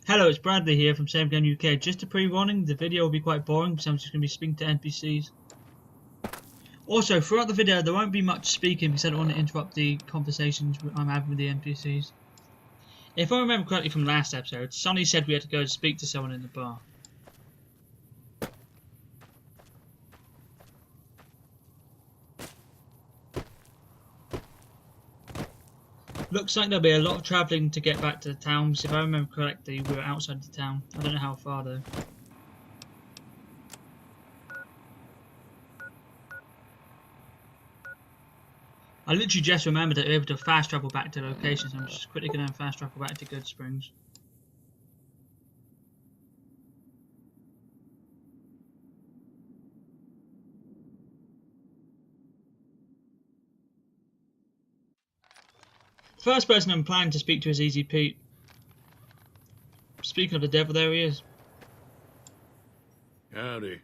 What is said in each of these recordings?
Hello, it's Bradley here from Save Game UK. Just a pre-warning, the video will be quite boring because I'm just going to be speaking to NPCs. Also, throughout the video there won't be much speaking because I don't want to interrupt the conversations I'm having with the NPCs. If I remember correctly from last episode, Sonny said we had to go speak to someone in the bar. Looks like there'll be a lot of travelling to get back to the town, because if I remember correctly, we were outside the town. I don't know how far though. I literally just remembered that we were able to fast travel back to locations. I'm just quickly going to fast travel back to Goodsprings. First person I'm planning to speak to is Easy Pete. Speaking of the devil, there he is. Howdy.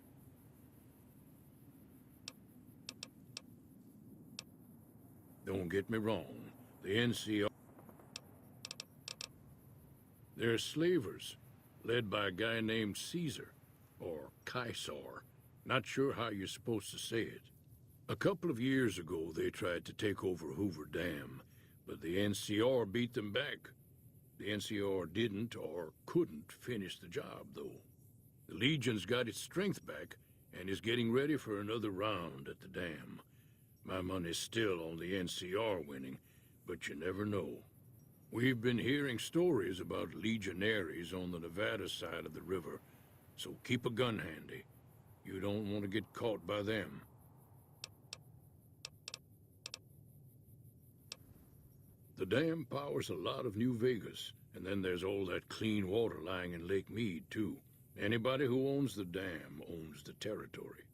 Don't get me wrong, the NCR... They're slavers, led by a guy named Caesar, or Caesar. Not sure how you're supposed to say it. A couple of years ago, they tried to take over Hoover Dam, but the NCR beat them back. The NCR didn't or couldn't finish the job, though. The Legion's got its strength back and is getting ready for another round at the dam. My money's still on the NCR winning, but you never know. We've been hearing stories about legionaries on the Nevada side of the river, so keep a gun handy. You don't want to get caught by them. The dam powers a lot of New Vegas, and then there's all that clean water lying in Lake Mead, too. Anybody who owns the dam owns the territory.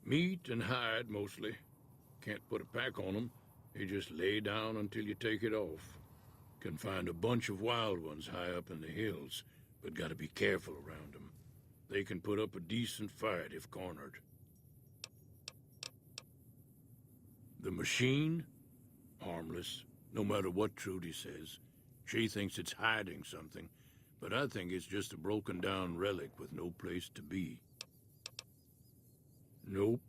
Meat and hide, mostly. Can't put a pack on them. They just lay down until you take it off. Can find a bunch of wild ones high up in the hills, but gotta be careful around them. They can put up a decent fight if cornered. The machine? Harmless, no matter what Trudy says. She thinks it's hiding something, but I think it's just a broken down relic with no place to be. Nope.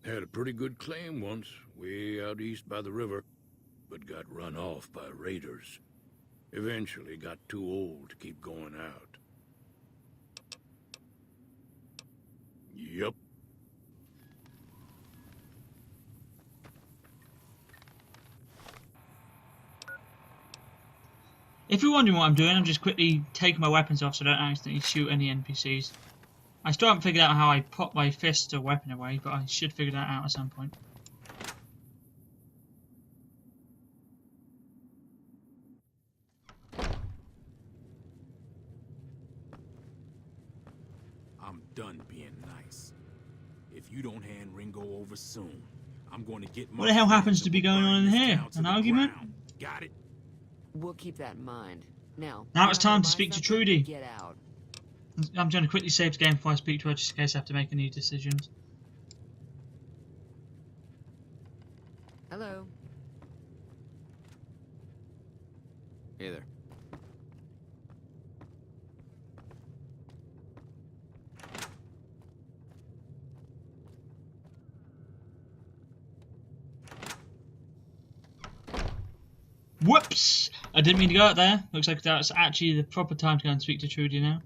Had a pretty good claim once, way out east by the river, but got run off by raiders. Eventually got too old to keep going out. Yup. If you're wondering what I'm doing, I'm just quickly taking my weapons off so I don't accidentally shoot any NPCs. I still haven't figured out how I pop my fist or weapon away, but I should figure that out at some point. I'm done being nice. If you don't hand Ringo over soon, I'm going to get my... What the hell happens to be going on in here? An argument? Got it? We'll keep that in mind. Now Now it's time to speak to Trudy. Get out. I'm going to quickly save the game before I speak to her, just in case I have to make any decisions. Hello. Hey there. Whoops! I didn't mean to go out there. Looks like that's actually the proper time to go and speak to Trudy now.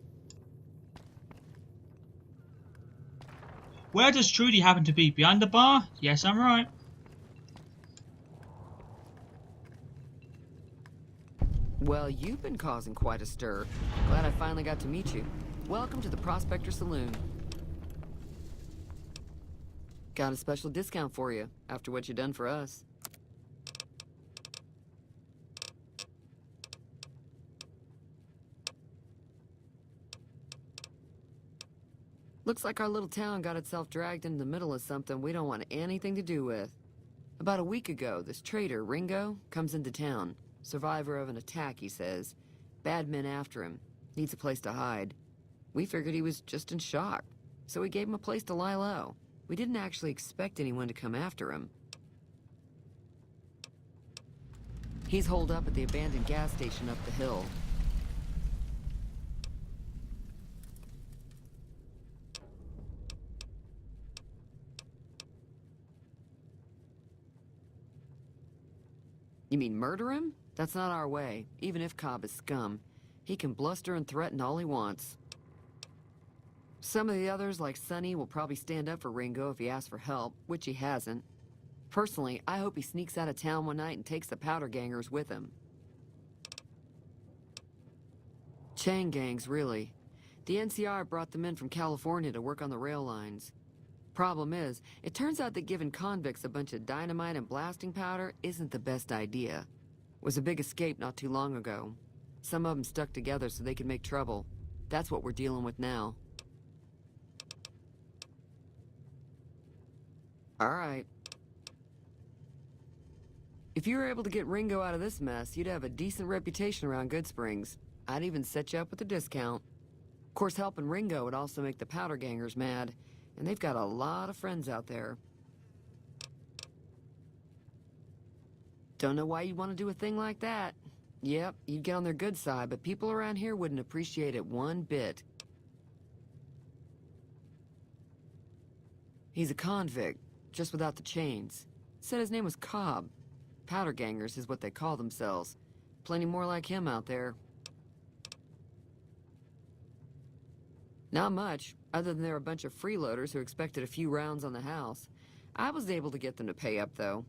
Where does Trudy happen to be? Behind the bar? Yes, I'm right. Well, you've been causing quite a stir. Glad I finally got to meet you. Welcome to the Prospector Saloon. Got a special discount for you after what you done for us. Looks like our little town got itself dragged into the middle of something we don't want anything to do with. About a week ago, this traitor, Ringo, comes into town. Survivor of an attack, he says. Bad men after him. Needs a place to hide. We figured he was just in shock, so we gave him a place to lie low. We didn't actually expect anyone to come after him. He's holed up at the abandoned gas station up the hill. You mean murder him? That's not our way, even if Cobb is scum. He can bluster and threaten all he wants. Some of the others, like Sonny, will probably stand up for Ringo if he asks for help, which he hasn't. Personally, I hope he sneaks out of town one night and takes the powder gangers with him. Chain gangs, really. The NCR brought them in from California to work on the rail lines. Problem is, it turns out that giving convicts a bunch of dynamite and blasting powder isn't the best idea. It was a big escape not too long ago. Some of them stuck together so they could make trouble. That's what we're dealing with now. All right. If you were able to get Ringo out of this mess, you'd have a decent reputation around Goodsprings. I'd even set you up with a discount. Of course, helping Ringo would also make the powder gangers mad, and they've got a lot of friends out there. Don't know why you'd want to do a thing like that. Yep, you'd get on their good side, but people around here wouldn't appreciate it one bit. He's a convict, just without the chains. Said his name was Cobb. Powder gangers is what they call themselves. Plenty more like him out there. Not much, other than they're a bunch of freeloaders who expected a few rounds on the house. I was able to get them to pay up, though.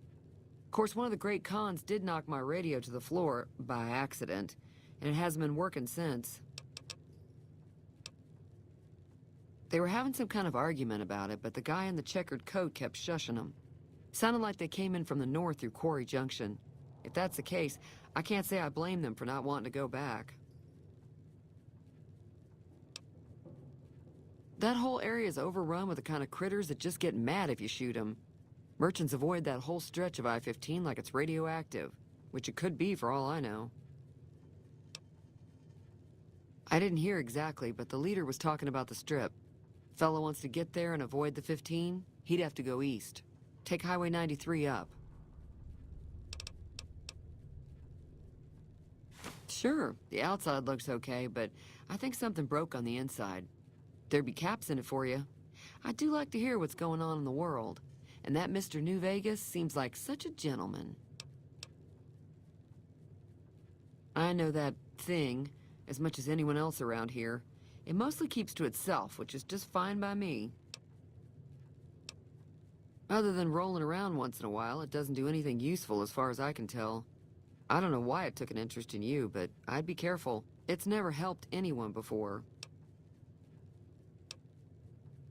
Of course, one of the great cons did knock my radio to the floor, by accident, and it hasn't been working since. They were having some kind of argument about it, but the guy in the checkered coat kept shushing them. Sounded like they came in from the north through Quarry Junction. If that's the case, I can't say I blame them for not wanting to go back. That whole area is overrun with the kind of critters that just get mad if you shoot them. Merchants avoid that whole stretch of I-15 like it's radioactive, which it could be for all I know. I didn't hear exactly, but the leader was talking about the strip. Fellow wants to get there and avoid the 15, he'd have to go east. Take Highway 93 up. Sure, the outside looks okay, but I think something broke on the inside. There'd be caps in it for you. I do like to hear what's going on in the world. And that Mr. New Vegas seems like such a gentleman. I know that thing as much as anyone else around here. It mostly keeps to itself, which is just fine by me. Other than rolling around once in a while, it doesn't do anything useful as far as I can tell. I don't know why it took an interest in you, but I'd be careful. It's never helped anyone before.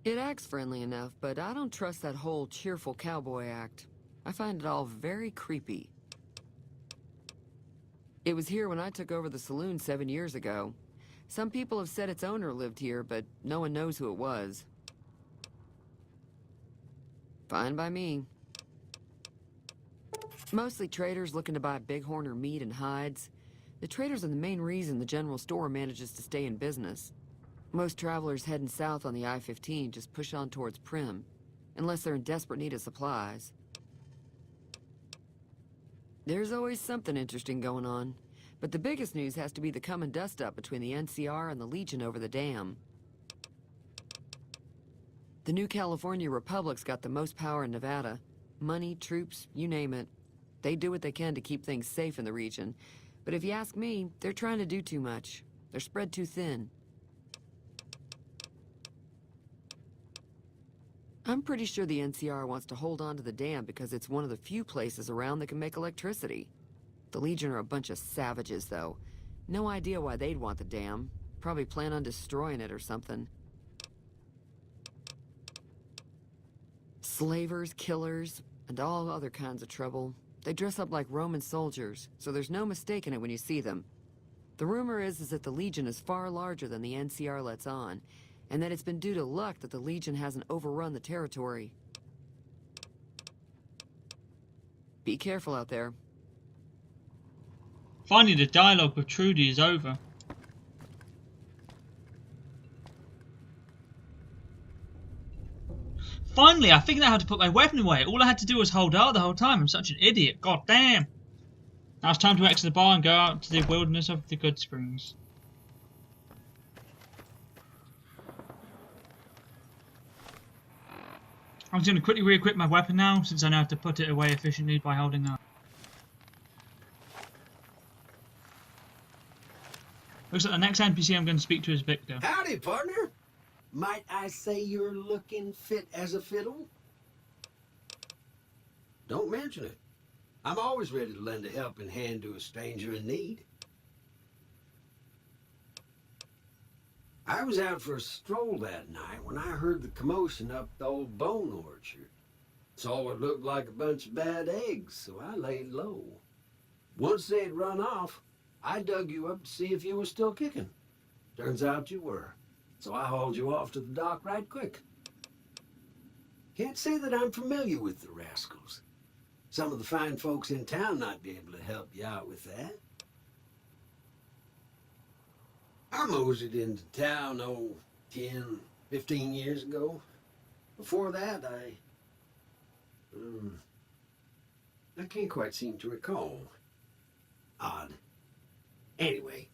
It acts friendly enough, but I don't trust that whole cheerful cowboy act. I find it all very creepy. It was here when I took over the saloon 7 years ago. Some people have said its owner lived here, but no one knows who it was. Fine by me. Mostly traders looking to buy bighorn or meat and hides. The traders are the main reason the general store manages to stay in business. Most travelers heading south on the I-15 just push on towards Prim, unless they're in desperate need of supplies. There's always something interesting going on, but the biggest news has to be the coming dust-up between the NCR and the Legion over the dam. The new California Republic's got the most power in Nevada. Money, troops, you name it. They do what they can to keep things safe in the region, but if you ask me, they're trying to do too much. They're spread too thin. I'm pretty sure the NCR wants to hold on to the dam because it's one of the few places around that can make electricity. The Legion are a bunch of savages, though. No idea why they'd want the dam. Probably plan on destroying it or something. Slavers, killers, and all other kinds of trouble. They dress up like Roman soldiers, so there's no mistaking it when you see them. The rumor is that the Legion is far larger than the NCR lets on, and that it's been due to luck that the Legion hasn't overrun the territory. Be careful out there. Finally, the dialogue with Trudy is over. Finally, I figured out how to put my weapon away. All I had to do was hold R the whole time. I'm such an idiot. God damn. Now it's time to exit the bar and go out to the wilderness of the Goodsprings. I'm just going to quickly re-equip my weapon now, since I know how to put it away efficiently by holding that. Looks like the next NPC I'm going to speak to is Victor. Howdy, partner. Might I say you're looking fit as a fiddle? Don't mention it. I'm always ready to lend a helping hand to a stranger in need. I was out for a stroll that night when I heard the commotion up the old bone orchard. Saw what looked like a bunch of bad eggs, so I laid low. Once they'd run off, I dug you up to see if you were still kicking. Turns out you were, so I hauled you off to the dock right quick. Can't say that I'm familiar with the rascals. Some of the fine folks in town might be able to help you out with that. I moseyed into town, 10, 15 years ago. Before that, I can't quite seem to recall. Odd. Anyway,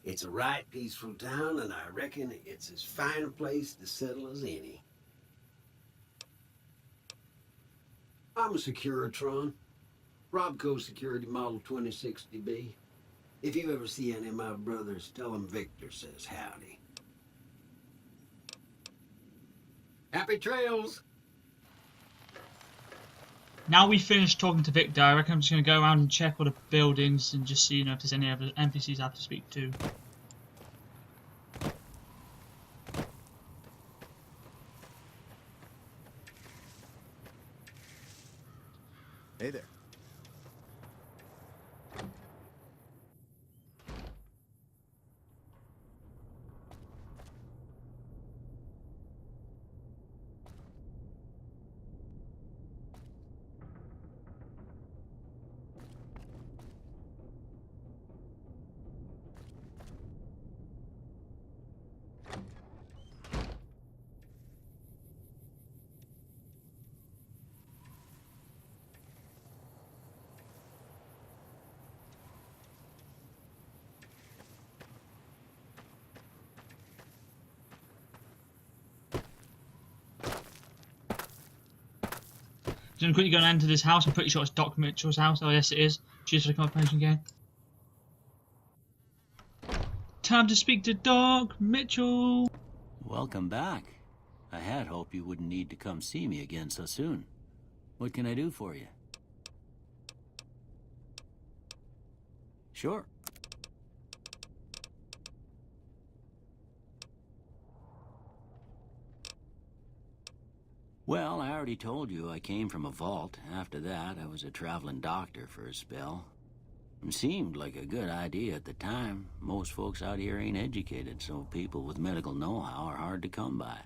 it's a right peaceful town, and I reckon it's as fine a place to settle as any. I'm a Securitron. Robco Security Model 2060B. If you ever see any of my brothers, tell them Victor says howdy. Happy trails! Now we finished talking to Victor, I reckon I'm just going to go around and check all the buildings and just see if there's any other NPCs I have to speak to. Hey there. Just going to quickly go and enter this house. I'm pretty sure it's Doc Mitchell's house. Oh yes it is. Cheers for the confirmation again. Time to speak to Doc Mitchell. Welcome back. I had hoped you wouldn't need to come see me again so soon. What can I do for you? Sure. Well, I already told you I came from a vault. After that, I was a traveling doctor for a spell. It seemed like a good idea at the time. Most folks out here ain't educated, so people with medical know-how are hard to come by.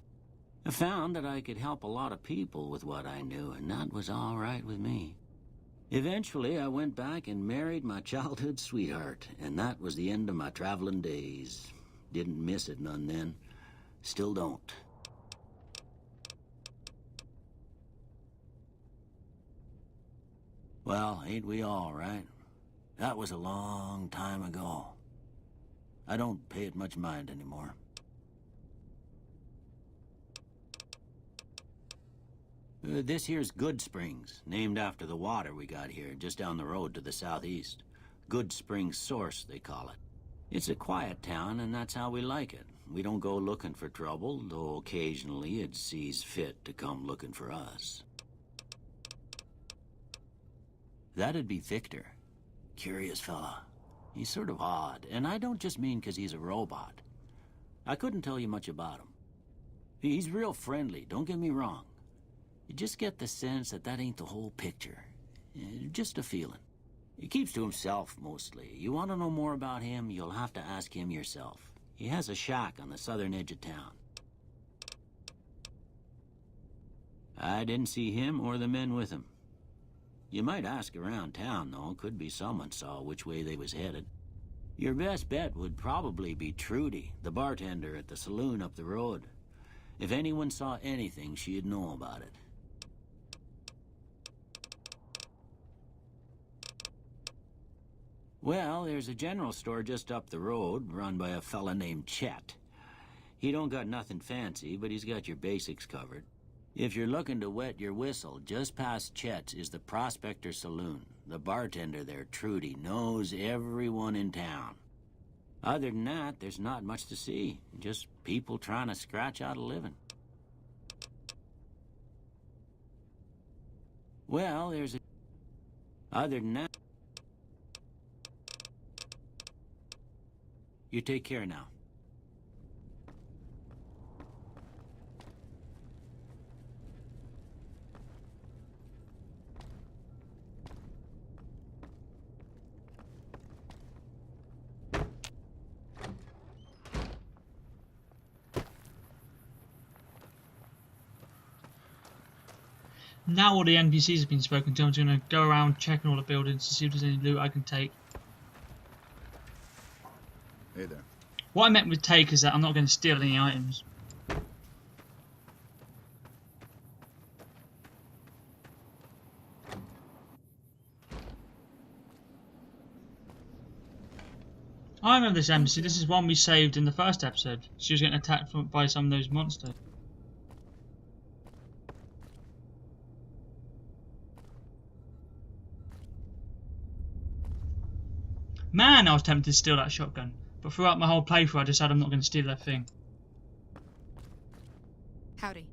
I found that I could help a lot of people with what I knew, and that was all right with me. Eventually, I went back and married my childhood sweetheart, and that was the end of my traveling days. Didn't miss it none then. Still don't. Well, ain't we all, right? That was a long time ago. I don't pay it much mind anymore. This here's Goodsprings, named after the water we got here, just down the road to the southeast. Goodsprings Source, they call it. It's a quiet town, and that's how we like it. We don't go looking for trouble, though occasionally it sees fit to come looking for us. That'd be Victor. Curious fella. He's sort of odd, and I don't just mean 'cause he's a robot. I couldn't tell you much about him. He's real friendly, don't get me wrong. You just get the sense that that ain't the whole picture. Just a feeling. He keeps to himself, mostly. You want to know more about him, you'll have to ask him yourself. He has a shack on the southern edge of town. I didn't see him or the men with him. You might ask around town, though. Could be someone saw which way they was headed. Your best bet would probably be Trudy, the bartender at the saloon up the road. If anyone saw anything, she'd know about it. Well, there's a general store just up the road, run by a fella named Chet. He don't got nothing fancy, but he's got your basics covered. If you're looking to wet your whistle, just past Chet's is the Prospector Saloon. The bartender there, Trudy, knows everyone in town. Other than that, there's not much to see. Just people trying to scratch out a living. Well, there's a... Other than that... You take care now. Now all the NPCs have been spoken to, I'm just going to go around checking all the buildings to see if there's any loot I can take. Hey there. What I meant with take is that I'm not going to steal any items. I remember this embassy. This is one we saved in the first episode. She was getting attacked by some of those monsters. Man, I was tempted to steal that shotgun, but throughout my whole playthrough I decided I'm not going to steal that thing. Howdy.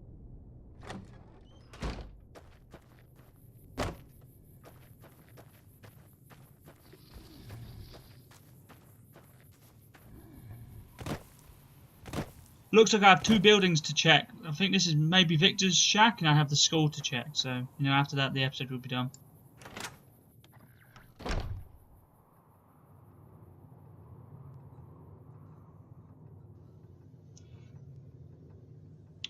Looks like I have 2 buildings to check. I think this is maybe Victor's shack, and I have the school to check, so, after that the episode will be done.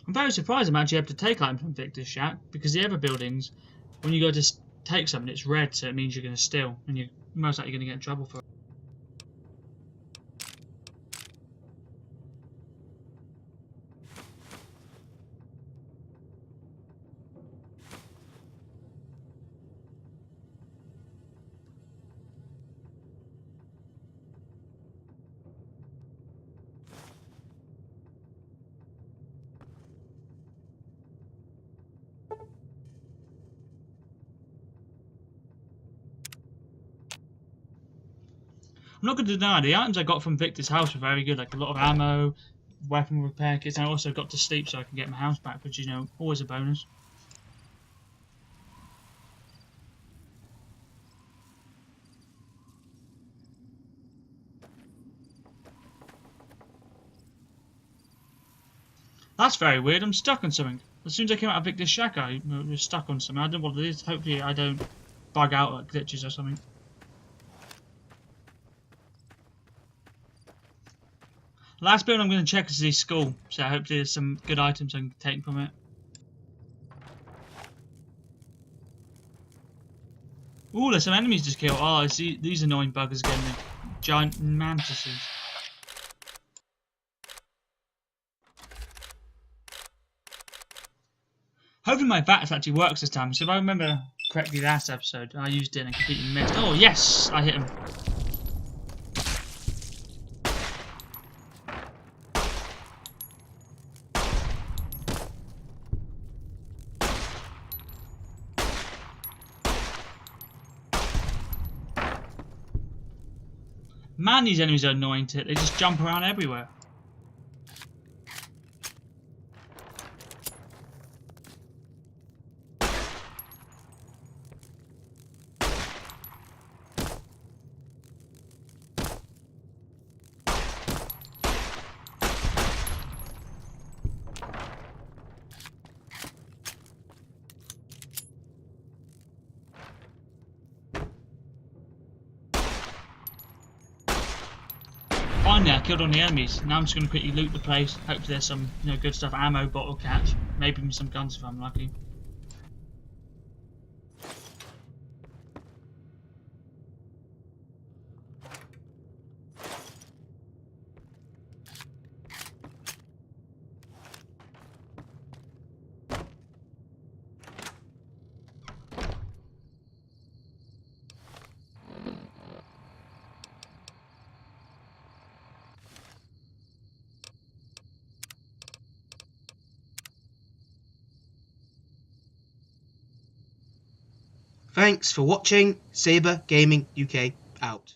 I'm very surprised I'm actually able to take items from Victor's shack, because the other buildings, when you go to take something, it's red, so it means you're going to steal, and you're most likely going to get in trouble for it. I'm not going to deny, the items I got from Victor's house were very good, like a lot of ammo, weapon repair kits, and I also got to sleep so I can get my house back, which is, always a bonus. That's very weird, I'm stuck on something. As soon as I came out of Victor's shack, I was stuck on something. I don't know what it is, hopefully I don't bug out like glitches or something. Last building I'm going to check is the school, so hopefully there's some good items I can take from it. Ooh, there's some enemies just killed. Oh, I see these annoying buggers again, the giant mantises. Hopefully my VATS actually works this time, so if I remember correctly last episode, I used it and completely missed. Oh yes, I hit him. Man, these enemies are annoying to hit. They just jump around everywhere. Finally, I killed all the enemies. Now I'm just going to quickly loot the place. Hopefully there's some good stuff, ammo, bottle caps, maybe some guns if I'm lucky. Thanks for watching. Saber Gaming UK out.